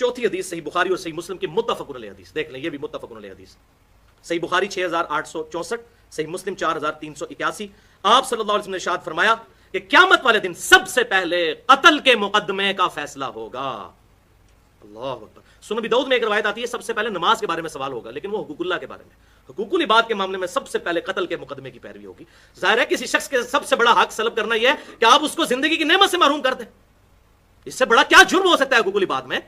चौथी हदीस सही बुखारी और सही मुस्लिम की मुत्तफक़ुन अलैह हदीस, देख लें ये भी मुत्तफक़ुन अलैह हदीस। सही बुखारी 6864, सही मुस्लिम 4381। आप सल्लल्लाहु अलैहि वसल्लम ने इरशाद फरमाया कि क़यामत वाले दिन सबसे पहले कत्ल के मुकदमे का फैसला होगा। अल्लाह अकबर। सुनन दाऊद में एक रवायत आती है सबसे पहले नमाज के बारे में सवाल होगा, लेकिन वो हुकूकुल्लाह के बारे में, हुकूकुल इबाद के मामले में सबसे पहले कत्ल के मुकदमे की पैरवी होगी। जाहिर है किसी शख्स के सबसे बड़ा हक सलब करना यह है कि आप उसको जिंदगी की नेमत से महरूम कर दें। इससे बड़ा क्या जुर्म हो सकता है हुकूकुल इबाद में?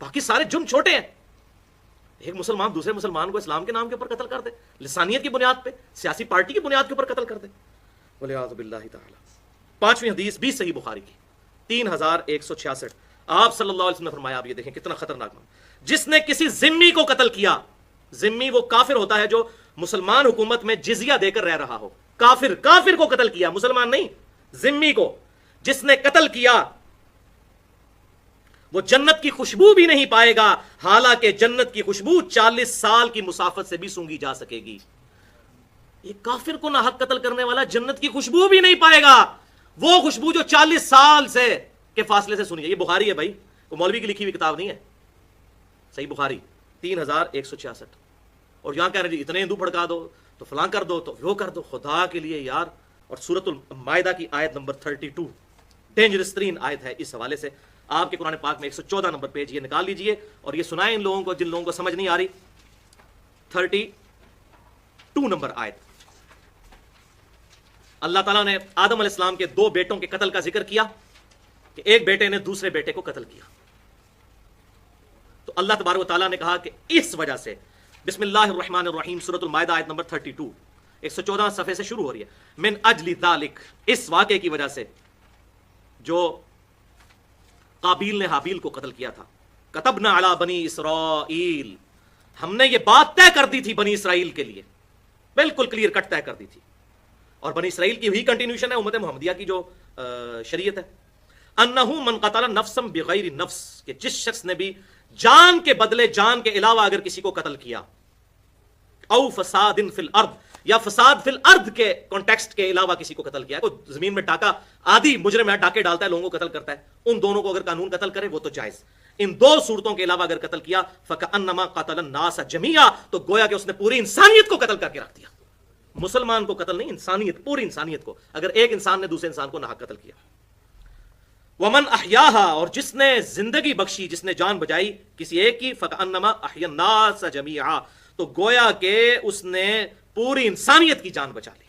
बाकी सारे जुर्म छोटे हैं। एक मुसलमान दूसरे मुसलमान को इस्लाम के नाम के ऊपर कत्ल कर दे, लिसानियत की बुनियाद पे, सियासी पार्टी की बुनियाद के ऊपर कत्ल कर दे, वलियाज़ु बिल्लाहि ताला। पांचवी हदीस भी सही बुखारी की 3166। आप सल्लल्लाहु अलैहि वसल्लम ने फरमाया, आप ये देखें कितना खतरनाक नाम, जिसने किसी जिम्मी को कत्ल किया, जिम्मी वो काफिर होता है जो मुसलमान हुकूमत में जिजिया देकर रह रहा हो, काफिर, काफिर को कत्ल किया, मुसलमान नहीं, जिम्मी को जिसने कत्ल किया वो जन्नत की खुशबू भी नहीं पाएगा, हालांकि जन्नत की खुशबू 40 साल की मुसाफत से भी सूंघी जा सकेगी। ये काफिर को नाहक कत्ल करने वाला जन्नत की खुशबू भी नहीं पाएगा, वो खुशबू जो 40 साल से के फासले से सुनिए। ये बुखारी है भाई, वो मौलवी की लिखी हुई किताब नहीं है, सही बुखारी 3166। और यहां कह रहे इतने हिंदू भड़का दो, तो फलां कर दो, तो वो कर दो, खुदा के लिए यार। और सूरतुल माइदा की आयत नंबर 32 डेंजरस तरीन आयत है इस हवाले से। आपके कुरान पाक में 114 नंबर पेज, ये निकाल लीजिए और ये सुनाए इन लोगों को जिन लोगों को समझ नहीं आ रही। 32 नंबर आयत, अल्लाह ताला ने आदम अलैहिस्सलाम के 2 बेटों के कत्ल का जिक्र किया कि एक बेटे ने दूसरे बेटे को कत्ल किया। तो अल्लाह तबारक व तआला ने कहा कि इस वजह से, बिस्मिल्लाहिर्रहमानिर्रहीम, सूरतुल माइदा आयत नंबर 32 114 सफ़े से शुरू हो रही है, मिन अजली दालिक, इस वाक़े की वजह से जो काबील ने हाबील को कत्ल किया था, कतबना अला बनी इसराइल, हमने ये बात तय कर दी थी बनी इसराइल के लिए, बिल्कुल क्लियर कट तय कर दी थी। और बनी इसराइल की वही कंटिन्यूशन है उम्मत मोहम्मदिया की जो शरीयत है, अन्नहु मन क़तला नफ्सन बिगैरि नफ्स, कि जिस शख्स ने भी जान के बदले जान के अलावा अगर किसी को कत्ल किया, औ फसादिन फिल अर्द, या फसाद फिल अर्द के कॉन्टेक्स्ट के अलावा किसी को कत्ल किया, कोई जमीन में डाका, आदि मुजरिम है डाके डालता है, लोगों को कत्ल करता है, उन दोनों को अगर कानून कत्ल करे वो तो जायज। इन 2 सूरतों के अलावा अगर कत्ल किया, फकअन्नमा क़तला अन्नास जमीआ, तो गोया कि उसने पूरी इंसानियत को कत्ल करके रख दिया। मुसलमान को कत्ल नहीं, इंसानियत, पूरी इंसानियत को, अगर एक इंसान ने दूसरे इंसान को नाहक कत्ल किया। वमन अहयाहा, और जिसने जिंदगी बख्शी, जिसने जान बचाई किसी एक की, फकअन्नमा अहयन्नास जमीआ, तो गोया के उसने पूरी इंसानियत की जान बचा ली।